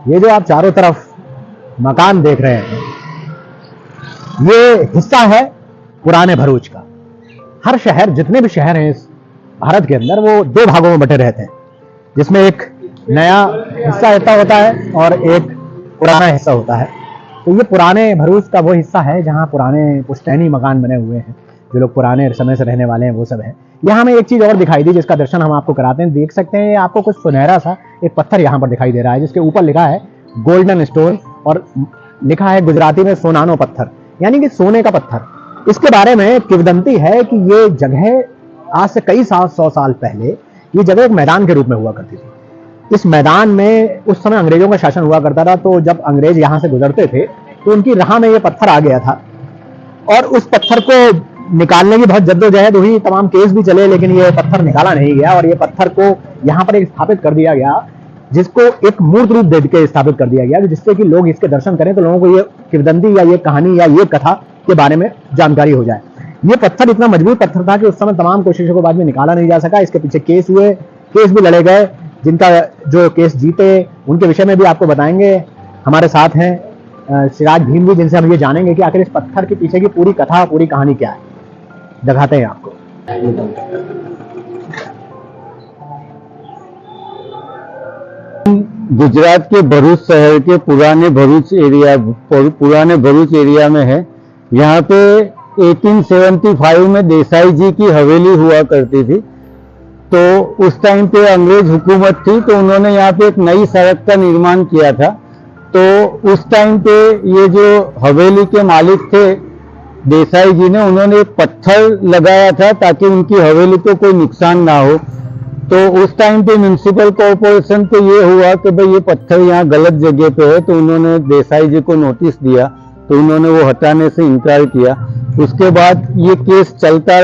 ये जो आप चारों तरफ मकान देख रहे हैं, ये हिस्सा है पुराने भरूच का। हर शहर, जितने भी शहर हैं इस भारत के अंदर, वो दो भागों में बटे रहते हैं, जिसमें एक नया हिस्सा होता है और एक पुराना हिस्सा होता है। तो ये पुराने भरूच का वो हिस्सा है जहाँ पुराने पुश्तैनी मकान बने हुए हैं, जो लोग पुराने समय से रहने वाले हैं वो सब है। यहाँ हमें एक चीज़ और दिखाई दी जिसका दर्शन हम आपको कराते हैं। देख सकते हैं आपको कुछ सुनहरा सा एक पत्थर यहाँ पर दिखाई दे रहा है, जिसके ऊपर लिखा है गोल्डन स्टोन और लिखा है गुजराती में सोनानो पत्थर, यानी कि सोने का पत्थर। इसके बारे में किंवदंती है कि ये जगह आज से कई 100 साल पहले ये जगह एक मैदान के रूप में हुआ करती थी। इस मैदान में उस समय अंग्रेजों का शासन हुआ करता था, तो जब अंग्रेज यहाँ से गुजरते थे तो उनकी राह में ये पत्थर आ गया था और उस पत्थर को निकालने की बहुत जद्दोजहद हुई, तमाम केस भी चले, लेकिन ये पत्थर निकाला नहीं गया और ये पत्थर को यहाँ पर एक स्थापित कर दिया गया, जिसको एक मूर्त रूप दे के स्थापित कर दिया गया, जिससे कि लोग इसके दर्शन करें तो लोगों को ये किंवदंती या ये कहानी या ये कथा के बारे में जानकारी हो जाए। ये पत्थर इतना मजबूत पत्थर था कि उस समय तमाम कोशिशों के बाद में निकाला नहीं जा सका। इसके पीछे केस हुए, केस भी लड़े गए, जिनका जो केस जीते उनके विषय में भी आपको बताएंगे। हमारे साथ हैं सिराज भीम भी, जिनसे हम ये जानेंगे कि आखिर इस पत्थर के पीछे की पूरी कथा, पूरी कहानी क्या है। दिखाते हैं आपको। गुजरात के भरूच शहर के पुराने भरूच एरिया में है। यहाँ पे 1875 में देसाई जी की हवेली हुआ करती थी। तो उस टाइम पे अंग्रेज हुकूमत थी, तो उन्होंने यहाँ पे एक नई सड़क का निर्माण किया था। तो उस टाइम पे ये जो हवेली के मालिक थे देसाई जी ने, उन्होंने एक पत्थर लगाया था ताकि उनकी हवेली को कोई नुकसान ना हो। तो उस टाइम पे म्युनिसिपल कॉरपोरेशन को ये हुआ कि भाई ये पत्थर यहाँ गलत जगह पे है, तो उन्होंने देसाई जी को नोटिस दिया, तो उन्होंने वो हटाने से इनकार किया। उसके बाद ये केस चलता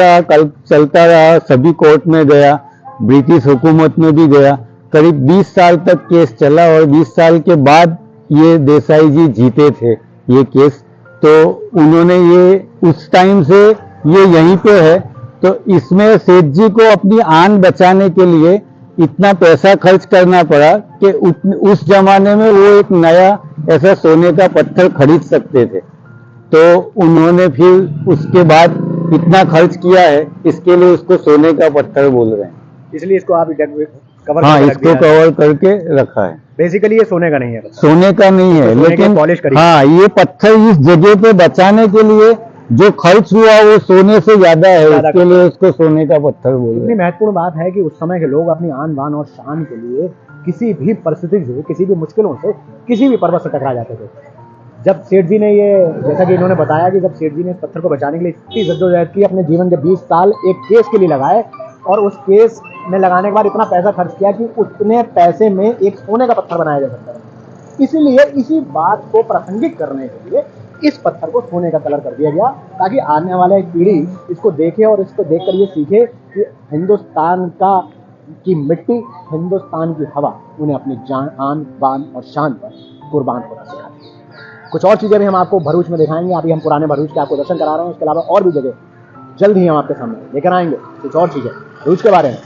रहा, सभी कोर्ट में गया, ब्रिटिश हुकूमत में भी गया। करीब 20 साल तक केस चला और 20 साल के बाद ये देसाई जी जीते थे ये केस। तो उन्होंने ये उस टाइम से ये यहीं पे है। तो इसमें सेठ जी को अपनी आन बचाने के लिए इतना पैसा खर्च करना पड़ा कि उस जमाने में वो एक नया ऐसा सोने का पत्थर खरीद सकते थे। तो उन्होंने फिर उसके बाद इतना खर्च किया है, इसके लिए उसको सोने का पत्थर बोल रहे हैं। इसलिए इसको आप कवर हाँ, इसको कवर करके रखा है। बेसिकली ये सोने का नहीं है, सोने का नहीं है, लेकिन हाँ, ये पत्थर इस जगह पे बचाने के लिए जो खर्च हुआ वो सोने से ज्यादा है, इसके लिए उसको सोने का पत्थर बोल रहे हैं। महत्वपूर्ण बात है कि उस समय के लोग अपनी आन बान और शान के लिए किसी भी परिस्थिति से, किसी भी मुश्किलों से, किसी भी पर्वत से टकरा जाते थे। जब सेठ जी ने ये, जैसा कि इन्होंने बताया कि जब सेठ जी ने इस पत्थर को बचाने के लिए इतनी जद्दोजहद की, अपने जीवन के 20 साल एक केस के लिए लगाए और उस केस में लगाने के बाद इतना पैसा खर्च किया कि उतने पैसे में एक सोने का पत्थर बनाया जा सकता है। इसीलिए इसी बात को प्रासंगिक करने के लिए इस पत्थर को सोने का कलर कर दिया गया, ताकि आने वाले पीढ़ी इसको देखे और इसको देखकर ये सीखे कि हिंदुस्तान की मिट्टी, हिंदुस्तान की हवा उन्हें अपनी जान, आन, बान और शान पर कुर्बान होना सिखाती है। कुछ और चीज़ें भी हम आपको भरूच में दिखाएंगे। अभी हम पुराने भरूच के आपको दर्शन करा रहे हैं, इसके अलावा और भी जगह जल्द ही हम आपके सामने लेकर आएंगे कुछ और चीज़ें भरूच के बारे में।